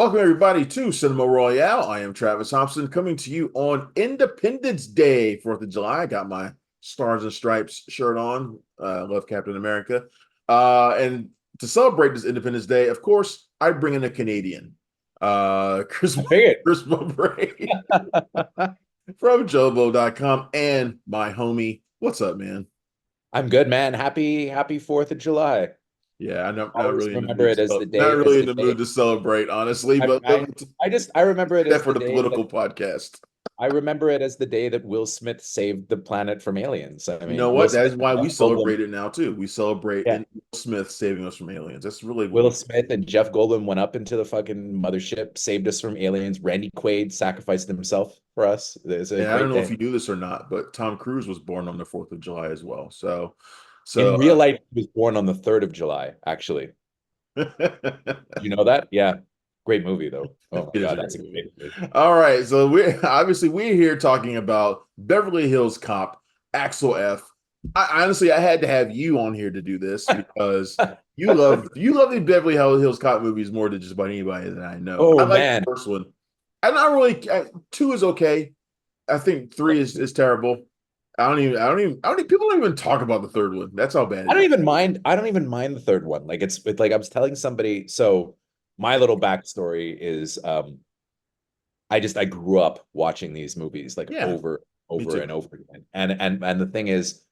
Welcome, everybody, to Cinema Royale. I am Travis Thompson coming to you on Independence Day, 4th of July. I got my Stars and Stripes shirt on. Love Captain America. And to celebrate this Independence Day, of course, I bring in a Canadian, Chris, I figured. Chris Bumbray from Jobo.com and my homie. What's up, man? I'm good, man. Happy 4th of July. Yeah, I'm not Always really in the remember mood it to as the not day, really in the mood to celebrate, honestly, I, but I, I remember it that as for the the day that political podcast. I remember it as the day that Will Smith saved the planet from aliens. I You know mean, Will what? That Smith is and why we Jeff Goldblum. celebrate it now too. We celebrate Yeah. in Will Smith saving us from aliens. That's really what Will we. Smith and Jeff Goldblum went up into the fucking mothership, saved us from aliens. Randy Quaid sacrificed himself for us. It's a And I don't great know if day. you knew this or not, but Tom Cruise was born on the 4th of July as well. So In real life, he was born on the 3rd of July, actually. it You know that? Yeah. Great movie, though. Oh my is a God, great that's a movie. great movie. All right, so we're here talking about Beverly Hills Cop, Axel F. I honestly I had to have you on here to do this because you love the Beverly Hills Cop movies more than just about anybody that I know. I Oh like the man. first one. I'm not really two is okay. I think three is terrible. People don't even talk about the third one. That's how bad I it don't is. even mind. I don't even mind the third one. Like it's like I was telling somebody. So my little backstory is I grew up watching these movies like Yeah, me over too. and over again. And the thing is,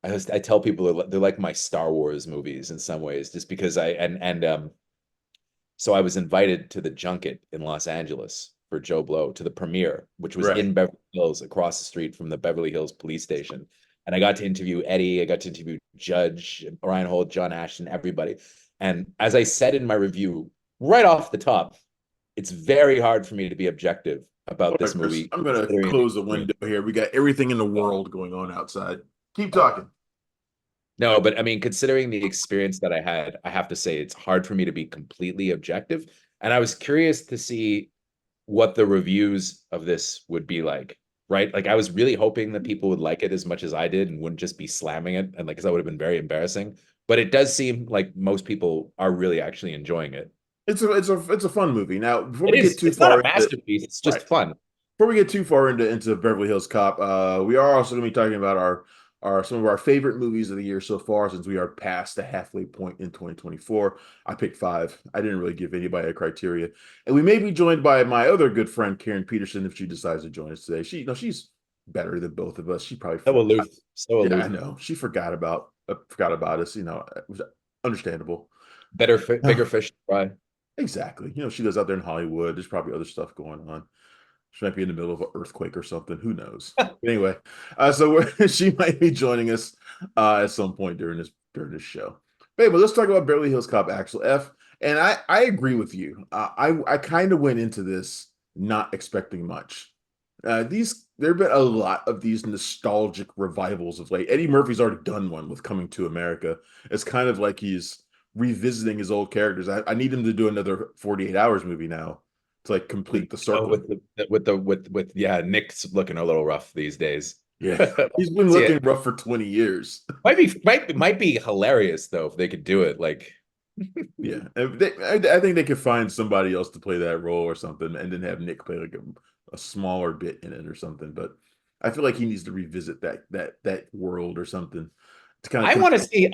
I tell people they're like my Star Wars movies in some ways, just because so I was invited to the junket in Los Angeles for Joe Blow to the premiere, which was Right. in Beverly Hills, across the street from the Beverly Hills police station. And I got to interview Eddie, I got to interview Judge, Ryan Holt, John Ashton, everybody. And as I said in my review, right off the top, it's very hard for me to be objective about Hold on, this Chris. movie, I'm gonna considering the close the experience. window here. We got everything in the world going on outside. Keep talking. No, but I mean, considering the experience that I had, I have to say it's hard for me to be completely objective. And I was curious to see what the reviews of this would be like, right? Like I was really hoping that people would like it as much as I did and wouldn't just be slamming it, and like because that would have been very embarrassing. But it does seem like most people are really actually enjoying it. It's a fun movie. Now, before It we get is. too It's not far a into masterpiece. It's right, just fun. before we get too far into Beverly Hills Cop, we are also going to be talking about our some of our favorite movies of the year so far, since we are past the halfway point in 2024. I picked five. I didn't really give anybody a criteria, and we may be joined by my other good friend Karen Peterson if she decides to join us today. She's better than both of us. She probably So forgot. aloof. So Yeah, I aloof. know. She forgot about us. It was understandable. Bigger fish to fry. Exactly. She lives out there in Hollywood. There's probably other stuff going on. She might be in the middle of an earthquake or something. Who knows? Anyway, she might be joining us at some point during this show. But let's talk about Beverly Hills Cop Axel F. And I agree with you. I kind of went into this not expecting much. There have been a lot of these nostalgic revivals of late. Eddie Murphy's already done one with Coming to America. It's kind of like he's revisiting his old characters. I need him to do another 48 Hours movie now to like complete the Oh, circle. with yeah, Nick's looking a little rough these days. Yeah, he's been See looking it. rough for 20 years. Might be hilarious though if they could do it. Like Yeah, I think they could find somebody else to play that role or something, and then have Nick play like a smaller bit in it or something. But I feel like he needs to revisit that world or something to kind of come.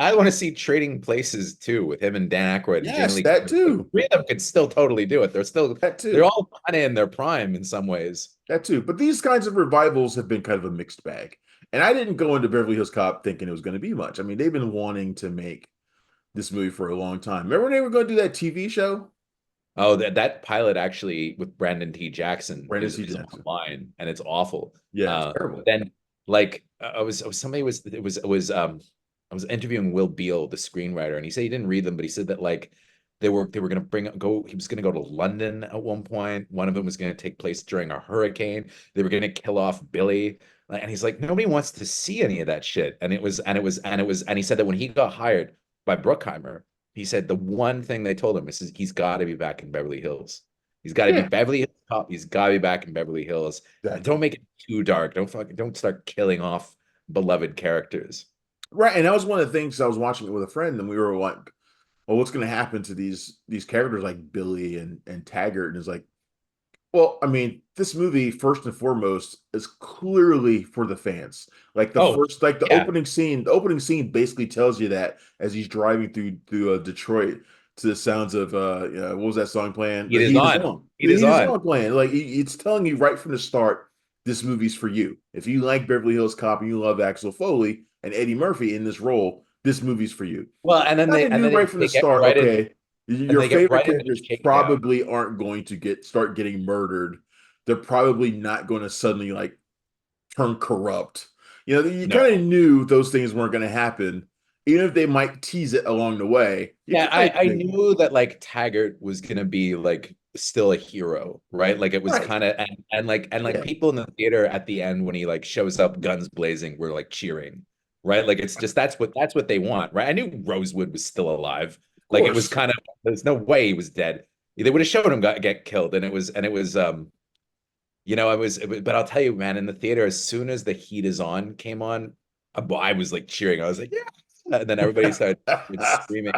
I want to see Trading Places too with him and Dan Aykroyd and Jamie Yes, Lee that Curtis. Like, too, three of them could still totally do it. that They're too, all kind of in their prime in some ways. that too. But these kinds of revivals have been kind of a mixed bag. And I didn't go into Beverly Hills Cop thinking it was going to be much. I mean, they've been wanting to make this movie for a long time. Remember when they were going to do that TV show? Oh, that pilot actually with Brandon T. Jackson Brandon is C. is Jackson. online and it's awful. Yeah, it's But terrible. then like I was somebody was it was I was interviewing Will Beal, the screenwriter, and he said he didn't read them, but he said that like they were gonna he was gonna go to London at one point. One of them was gonna take place during a hurricane. They were gonna kill off Billy. And he's like, nobody wants to see any of that shit. And he said that when he got hired by Bruckheimer, he said the one thing they told him is he's got to be back in Beverly Hills. He's got to be Yeah, Beverly Hills Cop. He's got to be back in Beverly Hills. And exactly. don't make it too dark. Don't start killing off beloved characters. Right, and that was one of the things I was watching it with a friend, and we were like, well, what's going to happen to these characters like Billy and Taggart? And it's like, well, I mean, this movie first and foremost is clearly for the fans. Like Oh, the yeah, the opening scene basically tells you that as he's driving through Detroit to the sounds of what was that song playing? it The is Heat is on. On. It The is Heat is on. On playing. Like it's telling you right from the start, this movie's for you. If you like Beverly Hills Cop and you love Axel Foley and Eddie Murphy in this role, this movie's for you. Well, Kind of knew right from the they get start, right in okay, and your they get favorite right into characters shakedown. probably aren't going to start getting murdered. They're probably not going to suddenly like turn corrupt. You No. kind of knew those things weren't going to happen, even if they might tease it along the way. You Yeah, kind of I knew. knew that like Taggart was gonna be like still a hero, right? Like it was Right. kind of and like Yeah. people in the theater at the end when he like shows up guns blazing were like cheering, right? Like it's just that's what they want, right? I knew Rosewood was still alive. Of Like it was course. kind of there's no way he was dead. They would have showed him get killed, and it was but I'll tell you, man, in the theater, as soon as the Heat is on came on, I was like cheering. I was like, yeah. And then everybody started screaming.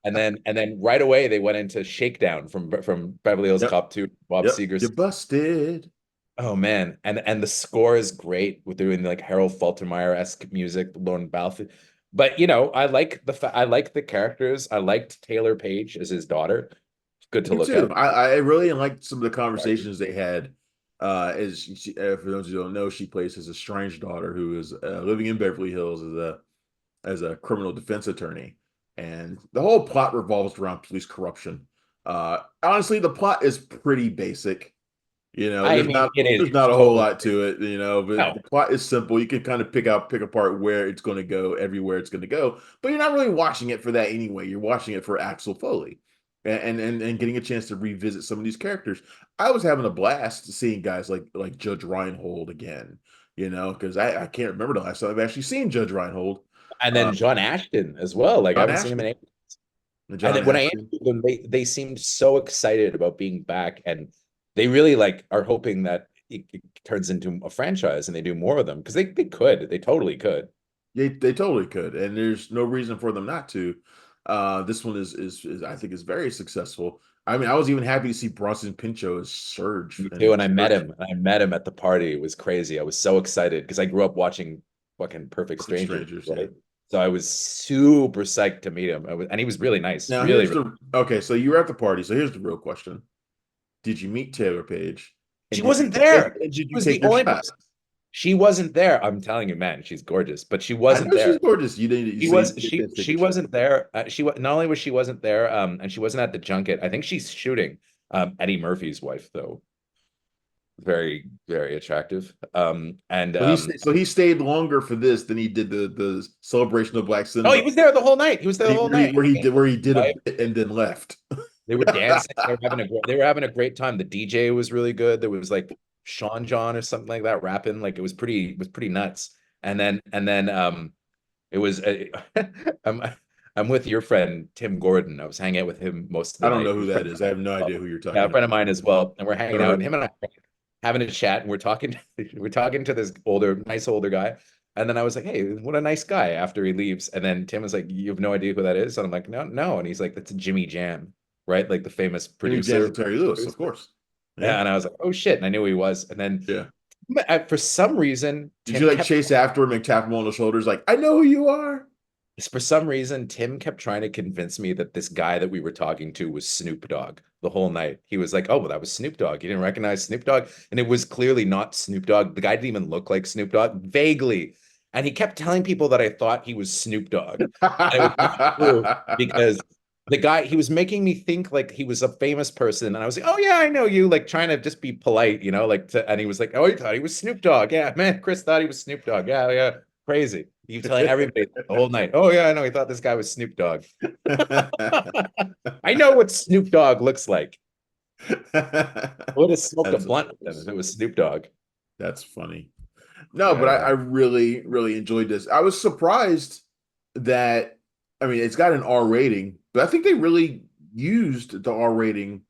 And then right away they went into Shakedown from Beverly Hills Yep. Cop 2, Bob Yep. You Seger's. busted. Oh man. And the score is great with doing like Harold Faltermeyer-esque music, Lorne Balfe. But I like the characters. I liked Taylor Page as his daughter. Good to Me look too. at. I really liked some of the conversations they had. For those who don't know, she plays as a strange daughter who is living in Beverly Hills as a criminal defense attorney, and the whole plot revolves around police corruption. Honestly, the plot is pretty basic. I mean, it is There's not a whole totally lot to it, but the no. plot is simple. You can kind of pick apart where it's going to go, everywhere it's going to go, but you're not really watching it for that anyway. You're watching it for Axel Foley and getting a chance to revisit some of these characters. I was having a blast seeing guys like Judge Reinhold again, because I can't remember the last time I've actually seen Judge Reinhold. And Uh, then John Ashton as well. Like I John haven't seen him in Ashton, ages. And John then when I Ashton. interviewed them, they seemed so excited about being back, and they really like are hoping that it turns into a franchise and they do more of them because they totally could. They totally could, and there's no reason for them not to. This one is I think is very successful. I mean, I was even happy to see Bronson Pinchot as Surge Me too. and And I met Surge him. I met him at the party. It was crazy. I was so excited because I grew up watching fucking Perfect Perfect Strangers, Strangers. Yeah. right? So I was super psyched to meet him. And he was really nice. Now Really, here's really. the okay. So you were at the party. So here's the real question: did you meet Taylor Page, She wasn't there. and She did you was the take your only shot? person. She wasn't there. I'm telling you, man, she's gorgeous, but she I wasn't know she's there. gorgeous. You didn't. You She say you was didn't get a chance to take she your shot. wasn't there. She was not only was she wasn't there, and she wasn't at the junket. I think she's shooting. Eddie Murphy's wife, though, very very attractive. And So he stayed longer for this than he did the celebration of Black oh, he cinema. was there the whole night. He was there the whole night. Where he did a Right? bit and then left. They were dancing. They were having a great time. The DJ was really good. There was like Sean John or something like that rapping. Like it was pretty nuts. And then it was I'm I'm with your friend Tim Gordon. I was hanging out with him most of I the don't night. know He who was a that friend of is. I mine have no as idea well. who you're Yeah, talking a friend of about. mine as well. And we're hanging Never out, heard and of him him. and I are having a chat, and we're talking we're talking to this nice older guy. And then I was like, "Hey, what a nice guy." After he leaves, and then Tim was like, "You have no idea who that is?" And I'm like, "No, no." And he's like, "That's Jimmy Jam, right? Like the famous Jimmy Jams producer." and Terry Lewis, of course. Yeah, Yeah, and I was like, "Oh shit!" And I knew who he was. And then yeah. for some reason, Did you like chase after him and tap him on the shoulders like, I know who you are? Tim kept trying to convince me that this guy that we were talking to was Snoop Dogg the whole night. He was like, "Oh, well, that was Snoop Dogg. You didn't recognize Snoop Dogg?" And it was clearly not Snoop Dogg. The guy didn't even look like Snoop Dogg, vaguely. And he kept telling people that I thought he was Snoop Dogg. And it was not true because the guy, he was making me think like he was a famous person. And I was like, "Oh, yeah, I know you," like trying to just be polite, and he was like, "Oh, he thought he was Snoop Dogg. Yeah, man, Chris thought he was Snoop Dogg. Yeah, yeah. Crazy." You telling everybody the whole night, "Oh yeah, I know. He thought this guy was Snoop Dogg." I know what Snoop Dogg looks like. I would have smoked a That's blunt with him hilarious. if it was Snoop Dogg. That's funny. No, but Yeah. I really, really enjoyed this. I was surprised that, I mean, it's got an R rating, but I think they really used the R rating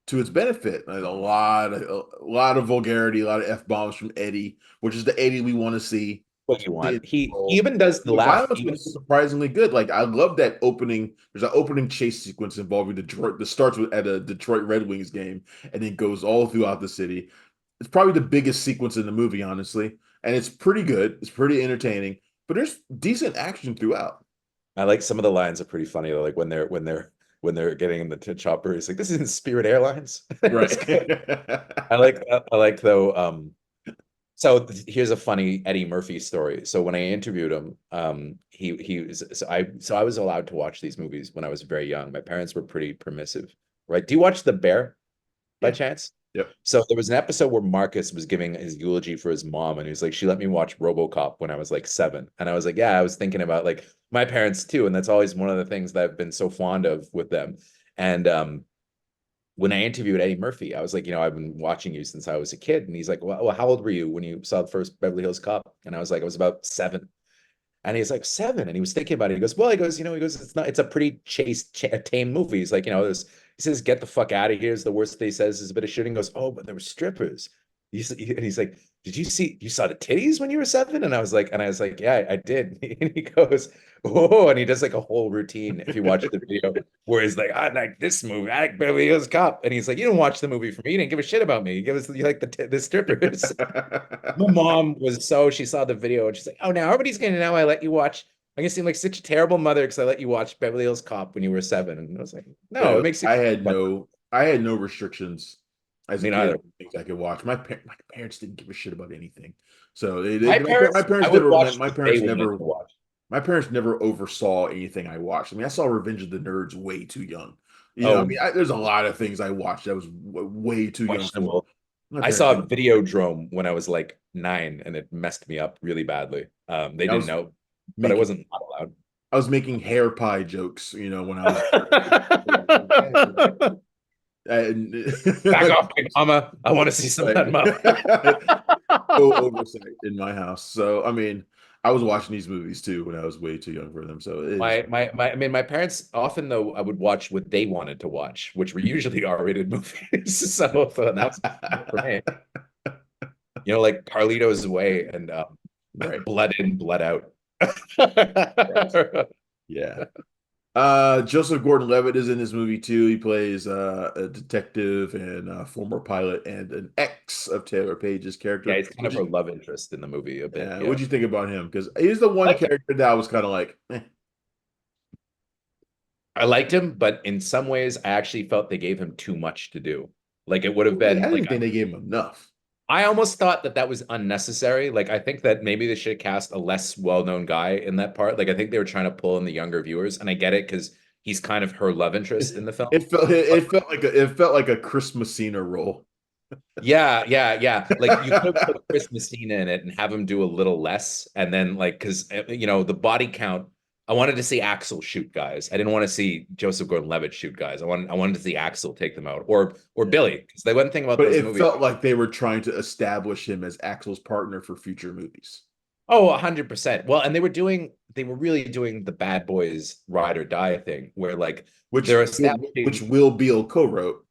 to its benefit. Like a lot of vulgarity, a lot of F bombs from Eddie, which is the Eddie we want to see. what you want. He role. even does the The laugh. violence Even was surprisingly good. Like I love that opening. There's an opening chase sequence involving Detroit that starts with at a Detroit Red Wings game and then goes all throughout the city. It's probably the biggest sequence in the movie, honestly, and it's pretty good. It's pretty entertaining, but there's decent action throughout. I like some of the lines are pretty funny though. Like when they're getting in the chopper, he's like, "This isn't Spirit Airlines." It's Right. good. I like though. So here's a funny Eddie Murphy story. So when I interviewed him, he was so I was allowed to watch these movies when I was very young. My parents were pretty permissive, right? Do you watch The Bear by Yeah. chance? Yep. So there was an episode where Marcus was giving his eulogy for his mom, and he was like, "She let me watch RoboCop when I was like 7." And I was like, "Yeah, I was thinking about like my parents too," and that's always one of the things that I've been so fond of with them. And when I interviewed Eddie Murphy, I was like, I've been watching you since I was a kid. And he's like, well, how old were you when you saw the first Beverly Hills Cop? And I was like, I was about 7. And he's like, 7. And he was thinking about it. He goes, well, it's not, it's a pretty tame movie. He's like, he says, get the fuck out of here is the worst that he says is a bit of shooting. He goes, oh, but there were strippers. And he's like, you saw the titties when you were 7? And I was like, yeah, I did. And he goes, oh, and he does like a whole routine. If you watch the video where he's like, I like this movie, I like Beverly Hills Cop. And he's like, you didn't watch the movie for me. You didn't give a shit about me. You like the strippers. My mom was she saw the video and she's like, oh, now everybody's going to know I let you watch. I'm gonna seem like such a terrible mother because I let you watch Beverly Hills Cop when you were 7. And I was like, no, it makes you fun. I had no restrictions as a Me kid neither. on things I could watch. My parents didn't give a shit about anything. So my I parents would never watch my what they parents would let never me watch. my parents never oversaw anything I watched. I mean, I saw Revenge of the Nerds way too young. I Oh, mean, there's a lot of things I watched that was way too young for. questionable. My I parents saw didn't. Videodrome when I was like 9 and it messed me up really badly. They I didn't was know, but I making wasn't not allowed. I was making hair pie jokes, when I was and Back off, Big Mama. I want to see some of like that mouth. oversight in my house. So I mean, I was watching these movies too when I was way too young for them. So it is I mean, my parents often though I would watch what they wanted to watch, which were usually R-rated movies. So that's for me. Like Carlito's Way and right. Blood In, Blood Out. Right. Yeah. Joseph Gordon-Levitt is in this movie too. He plays a detective and a former pilot and an ex of Taylor Page's Yeah, character. he's kind of her love interest in the movie a bit. Yeah. What'd you think about him? Because he's the one Like character that I was kind of like, I liked him, but in some ways, I actually felt they gave him too much to do. Like it would have I been didn't like think they gave him enough. I almost thought that was unnecessary. Like I think that maybe they should have cast a less well-known guy in that part. Like I think they were trying to pull in the younger viewers, and I get it because he's kind of her love interest in the film. But It felt like a Chris Messina role. yeah, yeah, yeah. Like you could put Chris Messina in it and have him do a little less, and then like because the body count. I wanted to see Axel shoot guys. I didn't want to see Joseph Gordon-Levitt shoot guys. I wanted to see Axel take them out, or Yeah. Billy. Because the one thing about But those it movies, felt like they were trying to establish him as Axel's partner for future movies. oh, 100%. Well, and they were really doing the Bad Boys Ride or Die thing, where like they're Which establishing. Will Beal co-wrote.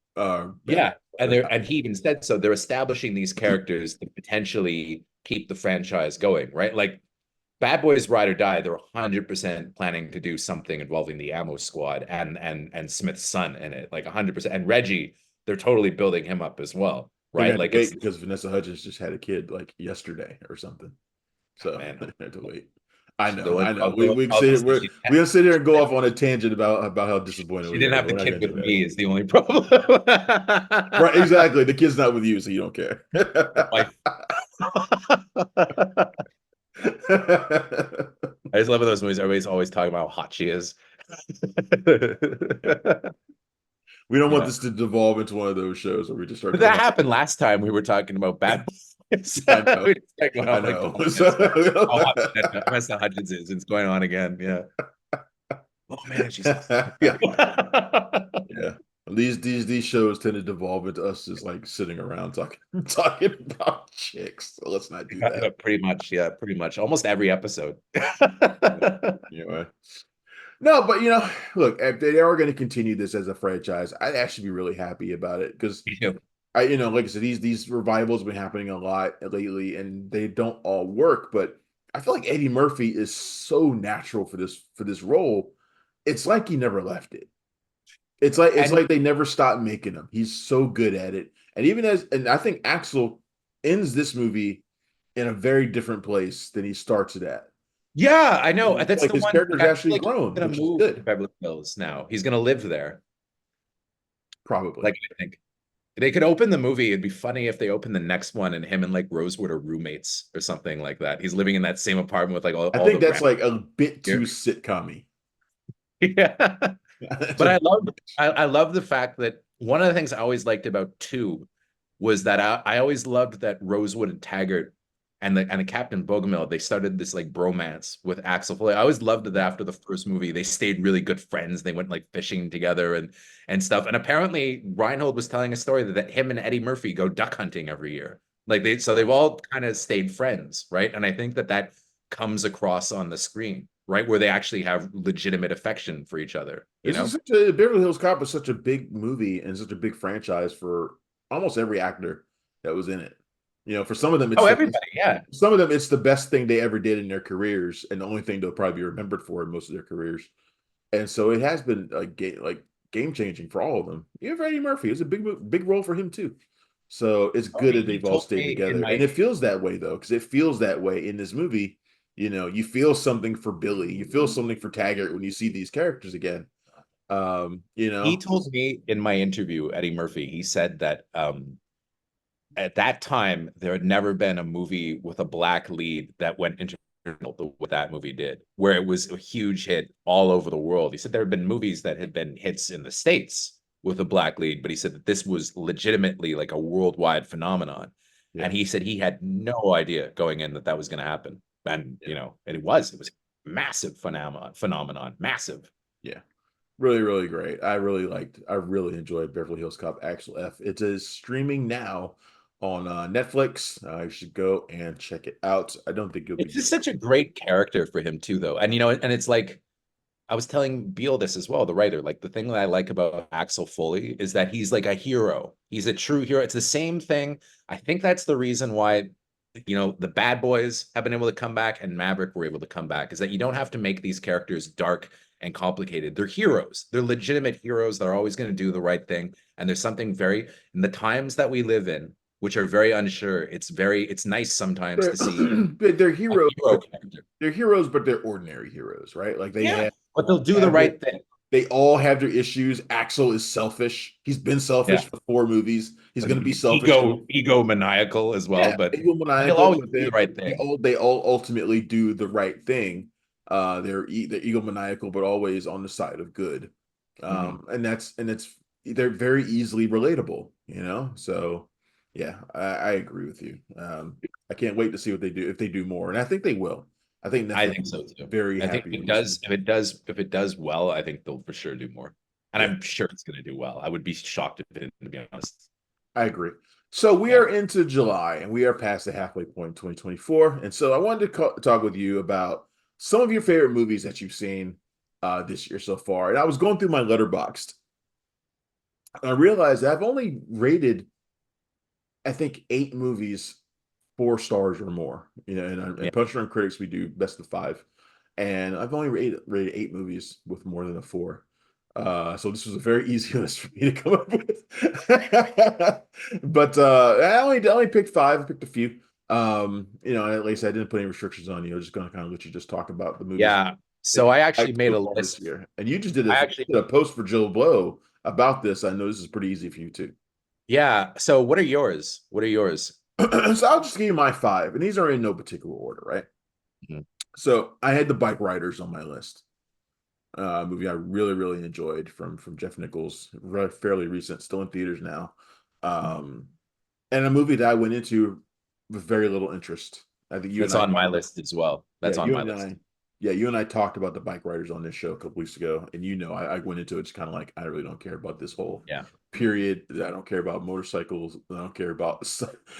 Yeah, and he even said so. They're establishing these characters to potentially keep the franchise going, right? Like Bad Boys Ride or Die, they're 100% planning to do something involving the Ammo Squad and Smith's son in it, like 100%. And Reggie, they're totally building him up as well, They're gonna right? have to Like wait it's because Vanessa Hudgens just had a kid like yesterday or something. So man, they have to wait. the only I know. problem, We can problem sit is that we're gonna sit here and go off on a tangent about how disappointed she we didn't are, have but the we're not kid gonna do with that. me is the only problem. Right, exactly. The kid's not with you, so you don't care. Like, I just love those movies. Everybody's always talking about how hot she is. We don't want Yeah. this to devolve into one of those shows where we just start But talking that about. happened last time we were talking about Bad Boys. I know, We just started going I off like the know. whole how hot Vanessa Hudgens is. It's going on again. Yeah. Oh man, she's hot. Yeah. Yeah. These shows tend to devolve into us just like sitting around talking about chicks. So let's not do that. Pretty much. Yeah, pretty much. Almost every episode. Anyway. No, but look, if they are going to continue this as a franchise, I'd actually be really happy about it because Me too. like I said, these revivals have been happening a lot lately, and they don't all work. But I feel like Eddie Murphy is so natural for this role. It's like he never left it. It's And like they never stopped making him. He's so good at it. And I think Axel ends this movie in a very different place than he starts it at. yeah, I know. That's Like the his one. character's Like, I feel actually like he's grown, gonna which is move to good, Beverly Hills now. He's gonna live there. probably. Like, I think they could open the movie. It'd be funny if they opened the next one and him and like Rosewood are roommates or something like that. He's living in that same apartment with like I all think the that's rap like a bit too here. sitcom-y. Yeah. That's But a I love the fact that one of the things I always liked about two was that I always loved that Rosewood and Taggart and the Captain Bogomil, they started this like bromance with Axel Foley. I always loved that after the first movie, they stayed really good friends. They went like fishing together and stuff. And apparently Reinhold was telling a story that him and Eddie Murphy go duck hunting every year. Like they've all kind of stayed friends, right? And I think that that comes across on the screen, right? Where they actually have legitimate affection for each other, you This is know? such a Beverly Hills Cop is such a big movie and such a big franchise for almost every actor that was in it. For some of them, Oh, everybody, yeah. it's the best thing they ever did in their careers, and the only thing they'll probably be remembered for in most of their careers. And so it has been like game changing for all of them. Even for Eddie Murphy, it's a big role for him too. So it's good that He they've all told stayed me in together, and my it feels that way though, because it feels that way in this movie. You feel something for Billy, you feel something for Taggart when you see these characters again. he told me in my interview, Eddie Murphy, he said that at that time there had never been a movie with a black lead that went international what that movie did, where it was a huge hit all over the world. He said there had been movies that had been hits in the States with a black lead, but he said that this was legitimately like a worldwide phenomenon. Yeah, And he said he had no idea going in that that was going to happen. And, yeah, and it was massive phenomenon, massive. yeah. Really great. I really enjoyed Beverly Hills Cop Axel F. It is streaming now on Netflix. You should go and check it out. I don't think you'll be It's just disappointed. such a great character for him too, though. And and it's like I was telling Beale this as well, the writer. Like the thing that I like about Axel Foley is that he's like a hero. He's a true hero. It's the same thing. I think that's the reason why, the bad boys have been able to come back and Maverick were able to come back, is that you don't have to make these characters dark and complicated. They're heroes. They're legitimate heroes. They're always going to do the right thing. And there's something very, in the times that we live in, which are very unsure, it's nice sometimes They're, to see they're a heroes, hero but character. they're ordinary heroes, right? Like Yeah, but they'll do the have their right thing. they all have their issues. Axel is selfish. He's been Yeah. selfish for 4 movies. He's Like going to be selfish. egomaniacal as well, Yeah, but he'll egomaniacal, always but do the then right thing. they all ultimately do the right thing. They're egomaniacal, but always on the side of good. Mhm. And it's they're very easily relatable. So yeah, I agree with you. I can't wait to see what they do if they do more, and I think they will. I think I Netflix think is so too. very I think happy with this one. if it does well, I think they'll for sure do more. And Yeah. I'm sure it's going to do well. I would be shocked if it didn't, to be honest. I agree. So we Yeah. are into July and we are past the halfway point in 2024. And so I wanted to talk with you about some of your favorite movies that you've seen this year so far. And I was going through my letterboxd and I realized that I've only rated, I think, 8 movies 4 stars or more. Yeah. And Punch Drunk Critics, we do best of 5. And I've only rated 8 movies with more than a 4. So this was a very easy list for me to come up with. But I only picked 5. I picked a few. At least I didn't put any restrictions on you. I was just gonna kind of let you just talk about the movies Yeah. that So you I actually liked made so a far this list. year. And you just did I actually a post for Joe Blow about this. I know this is pretty easy for you too. Yeah. So what are yours? What are yours? So I'll just give you my 5, and these are in no particular order, right? Mhm. So I had the Bike Riders on my list. Movie I really enjoyed from Jeff Nichols, fairly recent, still in theaters now, um, and a movie that I went into with very little interest. I think you and That's I on my talked. list as well. Yeah, That's on my list. you and I talked about the Bike Riders on this show a couple weeks ago, and I went into it just kind of like I really don't care about this whole Yeah. period. I don't care about motorcycles. I don't care about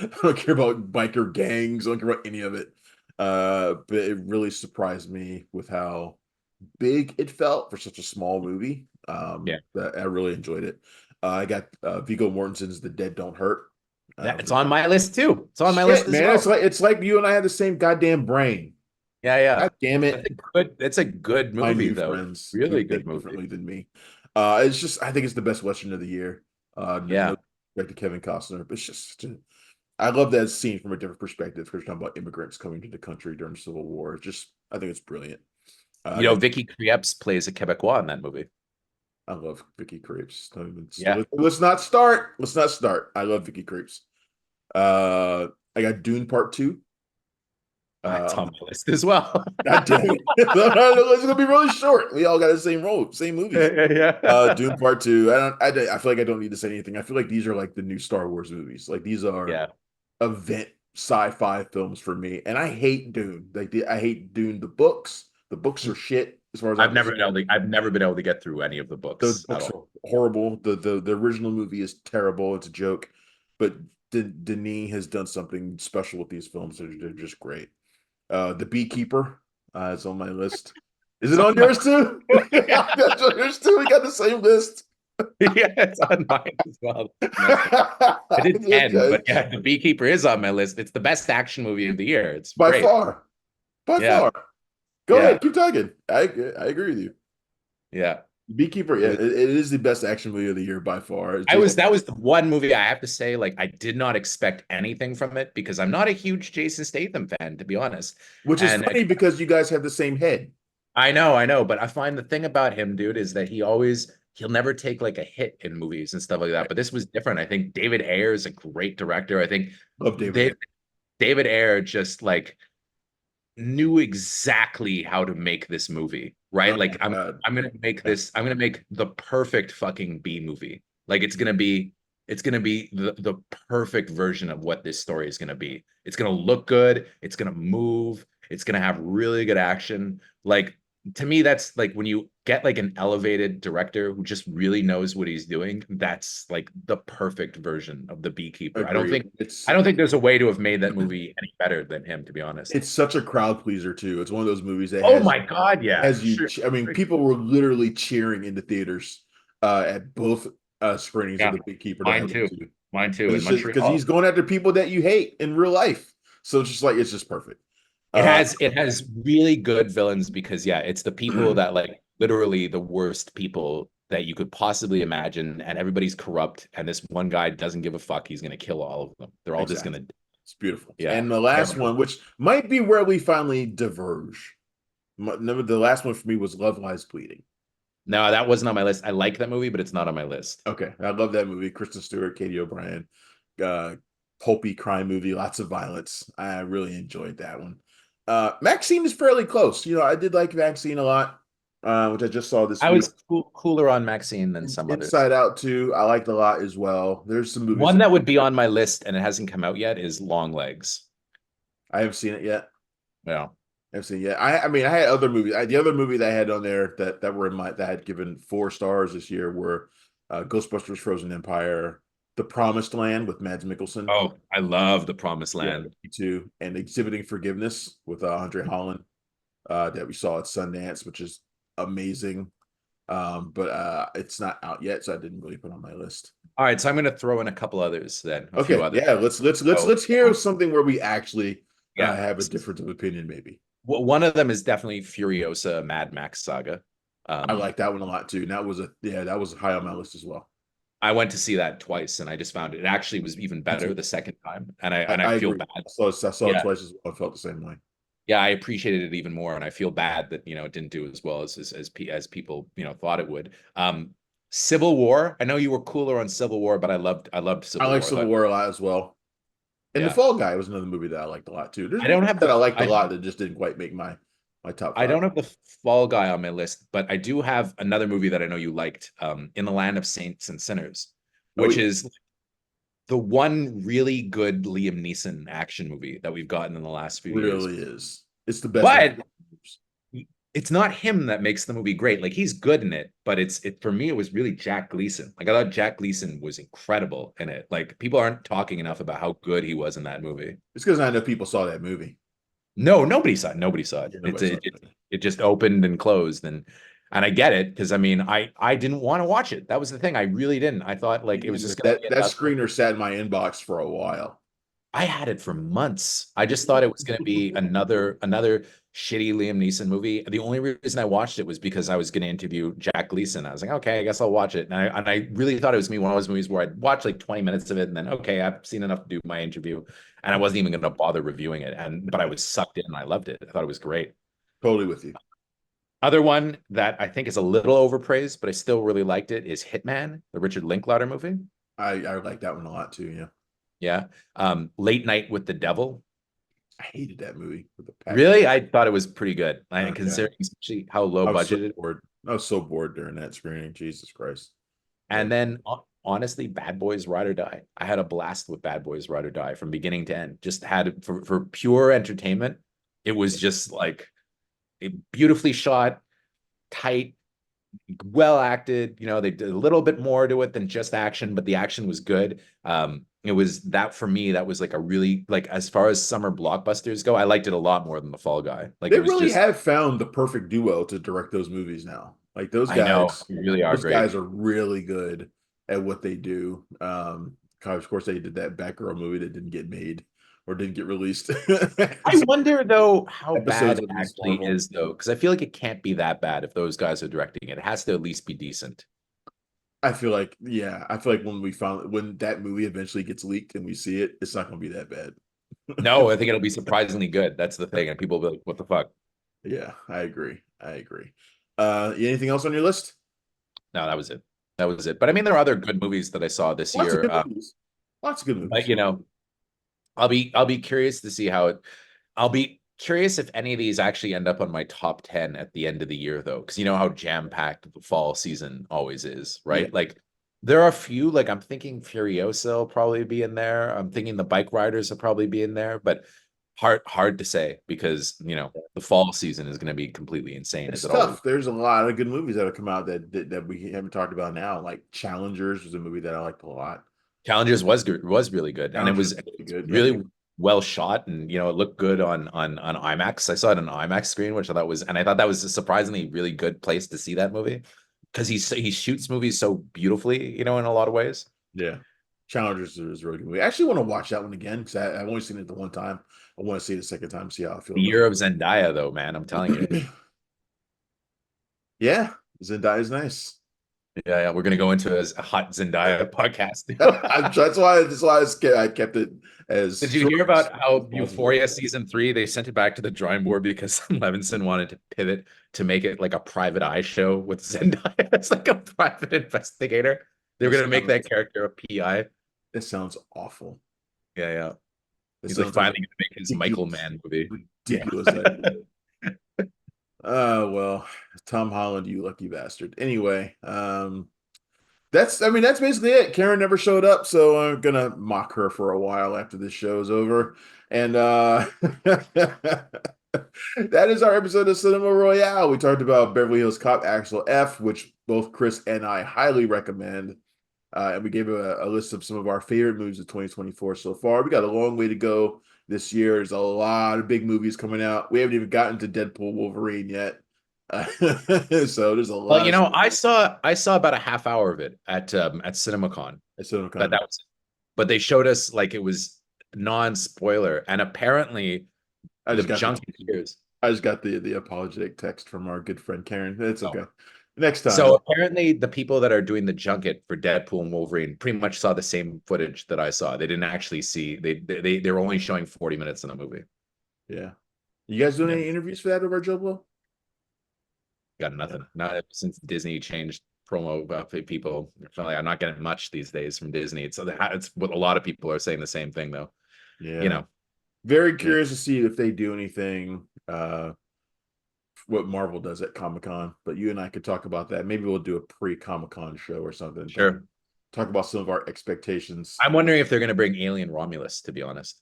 I don't care about biker gangs. I don't care about any of it. But it really surprised me with how big it felt for such a small movie. Yeah. That I really enjoyed it. I got Viggo Mortensen's The Dead Don't Hurt. It's on my list too. It's on my list Shit, as man, well. it's like you and I had the same goddamn brain. Yeah, yeah. God damn That's it. a good. It's a good My movie new though. friends who Really good think movie. differently than me. It's just I think it's the best Western of the year. No Yeah. respect to Kevin Costner, but it's just I love that scene from a different perspective because we're talking about immigrants coming to the country during the Civil War. It's just I think it's brilliant. You know, That Vicky Krieps plays a Quebecois in that movie. I love Vicky Creeps. Don't even, Yeah. let's not start. Let's not start. I love Vicky Creeps. I got Dune Part Two. It's Uh, on my list as well. God damn it. It's gonna be really short. We all got the same role, same movies. Yeah. Dune Part Two. I feel like I don't need to say anything. I feel like these are like the new Star Wars movies. Like these are Yeah. event sci-fi films for me. And I hate Dune. I hate Dune the books. The books are shit as far as I'm concerned. I've never been able to get through any of the The books at books are all. horrible. The original movie is terrible. It's a joke. But Denis has done something special with these films. They're just great. The Beekeeper is on my list. Is it It's on on my yours too? yeah. That's on yours too. We got the same list. Yeah, it's on mine as well. Messed up. I did 10, but yeah, The Beekeeper is on my list. It's the best action movie of the year. It's By great. far. By Yeah. far. Go Yeah. ahead, keep talking. I agree with you. Yeah. Beekeeper, It yeah, was it is the best action movie of the year by far. It's just that was the one movie I have to say, like, I did not expect anything from it because I'm not a huge Jason Statham fan, to be honest. which is And funny because you guys have the same head. I know, but I find the thing about him, dude, is that he'll never take like a hit in movies and stuff like that. Right. But this was different. I think David Ayer is a great director. I think Love David David Ayer. David Ayer just like knew exactly how to make this movie, right? Oh Like my God. Yeah. I'm gonna make the perfect fucking B movie. Like it's gonna be the perfect version of what this story is gonna be. It's gonna look good, it's gonna move, it's gonna have really good action. Like to me, that's like when you get like an elevated director who just really knows what he's doing, that's like the perfect version of the Beekeeper. Agreed. I don't think there's a way to have made that movie any better than him, to be honest. It's such a crowd pleaser too. It's one of those movies that Oh my God, yeah, has you. sure. I mean, people were literally cheering in the theaters at both screenings of Yeah, The Beekeeper that I mine went too. to. Mine too Because in it's just because he's Montreal. going after people that you hate in real life. So it's just like it's just perfect. Uh, It has really good villains because yeah, it's the people that like literally the worst people that you could possibly imagine, and everybody's corrupt, and this one guy doesn't give a fuck. He's gonna kill all of them. They're all just exactly. gonna It's beautiful. yeah. And the Yeah. last one, which might be where we finally diverge. The last one for me was Love Lies Bleeding. No, that wasn't on my list. I like that movie, but it's not on my list. Okay, I love that movie. Kristen Stewart, Katie O'Brien, uh, pulpy crime movie, lots of violence. I really enjoyed that one. Maxine is fairly close. I did like Maxine a lot, which I just saw this I week. was cooler on Maxine than some others. Inside Out too, I liked a lot as well. There's some movies One that that would be on my list and it hasn't come out yet is Long Legs. I haven't seen it yet. Yeah. I've seen yet. I mean, I had other movies. The other movie that I had on there that were in my that I had given 4 stars this year were Ghostbusters: Frozen Empire, The Promised Land with Mads Mikkelsen. Oh, I love The Promised Yeah, Land. me too. And Exhibiting Forgiveness with Andre Holland that we saw at Sundance, which is amazing. But it's not out yet, so I didn't really put on my list. All right, so I'm going to throw in a couple others then, a few Okay, others. yeah, So, let's hear something where we actually yeah, have a difference of opinion, maybe. one of them is definitely Furiosa Mad Max Saga. I Um, like that one a lot too. And that was high on my list as well. I went to see that twice, and I just found it actually was even Me too. better the second time, and I I feel agree. bad. I saw it Yeah, twice as well. I felt the same way. yeah, I appreciated it even more, and I feel bad that it didn't do as well as people thought it would. Civil War. I know you were cooler on Civil War, but I loved I Civil like War. I Civil thought, War a lot as well. And The yeah, Fall Guy was another movie that I liked a lot too. There's I don't movies have that the I liked a lot that just didn't quite make my top I five. don't have the Fall Guy on my list, but I do have another movie that I know you liked, In the Land of Saints and Sinners, Oh which yeah, is the one really good Liam Neeson action movie that we've gotten in the last few years. really is. It's the best one. But it's not him that makes the movie great. Like he's good in it, but it for me it was really Jack Gleason. Like I thought Jack Gleason was incredible in it. Like people aren't talking enough about how good he was in that movie. It's because I know people saw that movie. No, nobody saw it. Nobody saw it. Yeah, nobody saw it. It just opened and closed, and I get it because I mean I didn't want to watch it. That was the thing. I really didn't. I thought like it was just gonna be That another. screener sat in my inbox for a while. I had it for months. I just thought it was going to be another shitty Liam Neeson movie. The only reason I watched it was because I was going to interview Jack Gleason. I was like, okay, I guess I'll watch it. And I really thought it was gonna be one of those movies where I'd watch like 20 minutes of it and then okay, I've seen enough to do my interview, and I wasn't even going to bother reviewing it. But I was sucked in. And I loved it. I thought it was great. Totally with you. Other one that I think is a little overpraised, but I still really liked it is Hitman, the Richard Linklater movie. I like that one a lot too. Yeah, Yeah. Late Night with the Devil. I hated that movie with a passion. Really? I thought it was pretty good. And Okay, considering especially how low I was so budgeted. bored. I was so bored during that screening. Jesus Christ. And But then honestly, Bad Boys Ride or Die. I had a blast with Bad Boys Ride or Die from beginning to end. Just had it for pure entertainment. It was just like beautifully shot, tight, well acted. They did a little bit more to it than just action, but the action was good. It was that for me, that was like a really like as far as summer blockbusters go, I liked it a lot more than The Fall Guy. Like they it was really just, have found the perfect duo to direct those movies now. Like I know, they really are those great. guys are really good at what they do. Of course, they did that Batgirl movie that didn't get made or didn't get released. I wonder though how bad Episodes it of Miss actually Marvel. is though, because I feel like it can't be that bad if those guys are directing it. It has to at least be decent. I feel like, yeah, I feel like when that movie eventually gets leaked and we see it, it's not going to be that bad. No, I think it'll be surprisingly good. That's the thing. And people will be like, what the fuck? Yeah, I agree. I agree. Anything else on your list? No, that was it. That was it. But I mean, there are other good movies that I saw this Lots of year. good movies. Lots of good But movies. I'll be curious to see how it. I'll be curious if any of these actually end up on my top 10 at the end of the year, though, because you know how jam-packed the fall season always is, Yeah. right? Like there are a few, like I'm thinking Furiosa will probably be in there. I'm thinking the bike riders will probably be in there, but hard to say because the fall season is going to be completely insane It's as it always. tough. There's a lot of good movies that have come out that we haven't talked about now. Like Challengers was a movie that I liked a lot. Challengers was good, was really good, and it Challengers was was really good. Yeah. really well shot, and it looked good on IMAX. I saw it on IMAX screen, which I thought was, and I thought that was a surprisingly really good place to see that movie because he shoots movies so beautifully, in a lot of ways. Yeah. Challengers is a really good movie. I actually want to watch that one again because I've only seen it the one time. I want to see it a second time, see how I feel The about year of Zendaya, though, man, I'm telling you. it. Yeah, Zendaya is nice. Yeah, yeah, we're gonna go into a hot Zendaya podcast. I kept it as Did you short hear about how as possible. Euphoria season 3 they sent it back to the drawing board because Levinson wanted to pivot to make it like a private eye show with Zendaya as like a private investigator. They were That gonna make that sounds character a PI. that sounds awful. Yeah, yeah. That He's like sounds like a finally gonna make his Michael ridiculous, Mann movie. Yeah. ridiculous idea. Well, Tom Holland, you lucky bastard. Anyway, that's basically it. Karen never showed up, so I'm gonna mock her for a while after this show is over. And that is our episode of Cinema Royale. We talked about Beverly Hills Cop Axel F, which both Chris and I highly recommend. And we gave a list of some of our favorite movies of 2024 so far. We got a long way to go this year. There's a lot of big movies coming out. We haven't even gotten to Deadpool Wolverine yet. So there's a Well, lot of I saw about a half hour of it at CinemaCon. But stuff. that was but they showed us like it was non-spoiler, and apparently I the just got the Junketeers. I just got the apologetic text from our good friend Karen. It's Oh. okay. Next time. So apparently the people that are doing the junket for Deadpool and Wolverine pretty much saw the same footage that I saw. They didn't actually see they're only showing 40 minutes in the movie. Yeah. You guys doing Yeah. any interviews for that over at Joe Blow? Got nothing. Not since Disney changed promo about people. I'm not getting much these days from Disney. It's what a lot of people are saying the same thing though. Yeah. Very Yeah. curious to see if they do anything what Marvel does at Comic-Con, but you and I could talk about that. Maybe we'll do a pre-Comic-Con show or something. Sure. Talk about some of our expectations. I'm wondering if they're going to bring Alien Romulus, to be honest.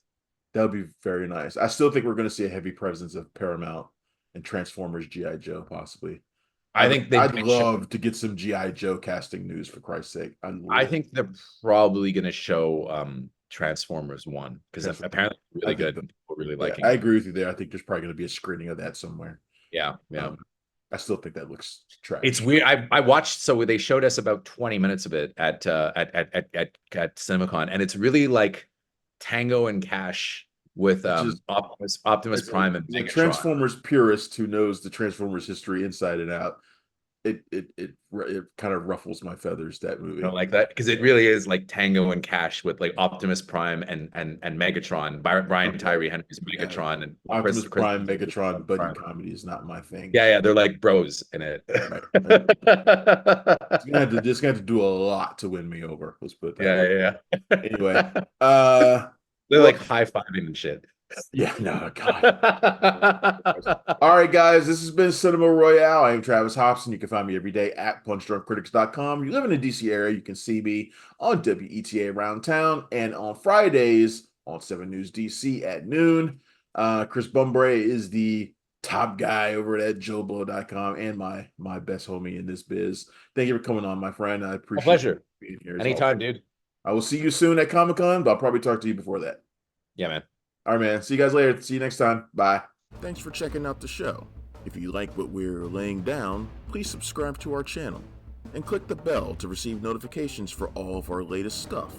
That would be very nice. I still think we're going to see a heavy presence of Paramount and Transformers G.I. Joe, possibly. I think I'd love to get some G.I. Joe casting news for Christ's sake. I think they're probably going to show Transformers 1 because apparently it's really good. People really liking I it. agree with you there. I think there's probably going to be a screening of that somewhere. Yeah, yeah. I still think that looks trash. It's weird. I watched, so they showed us about 20 minutes of it at CinemaCon, and it's really like Tango and Cash with Just Optimus Prime and as a Megatron. Transformers purist who knows the Transformers history inside and out, it kind of ruffles my feathers, that I movie. don't like that because it really is like Tango and Cash with like Optimus Prime and Megatron. Brian Okay. Tyree Henry's Yeah. Megatron and Optimus Chris Prime, Megatron, buddy Prime. comedy is not my thing. Yeah, yeah, they're like bros in it. Right. Just gonna have to do a lot to win me over. Let's put it that way. Yeah, yeah, Anyway, yeah. They're well, like high-fiving and shit. yeah, no, God. All right, guys, this has been Cinema Royale. I am Travis Hobson. You can find me every day at punchdrunkcritics.com. You live in the DC area, you can see me on WETA Around Town and on Fridays on 7 News DC at noon. Chris Bumbray is the top guy over at JoeBlow.com and my best homie in this biz. Thank you for coming on, my friend. I A appreciate pleasure. being here. Anytime, dude. I will see you soon at Comic-Con, but I'll probably talk to you before that. Yeah, man. All right, man. See you guys later. See you next time. Bye. Thanks for checking out the show. If you like what we're laying down, please subscribe to our channel and click the bell to receive notifications for all of our latest stuff.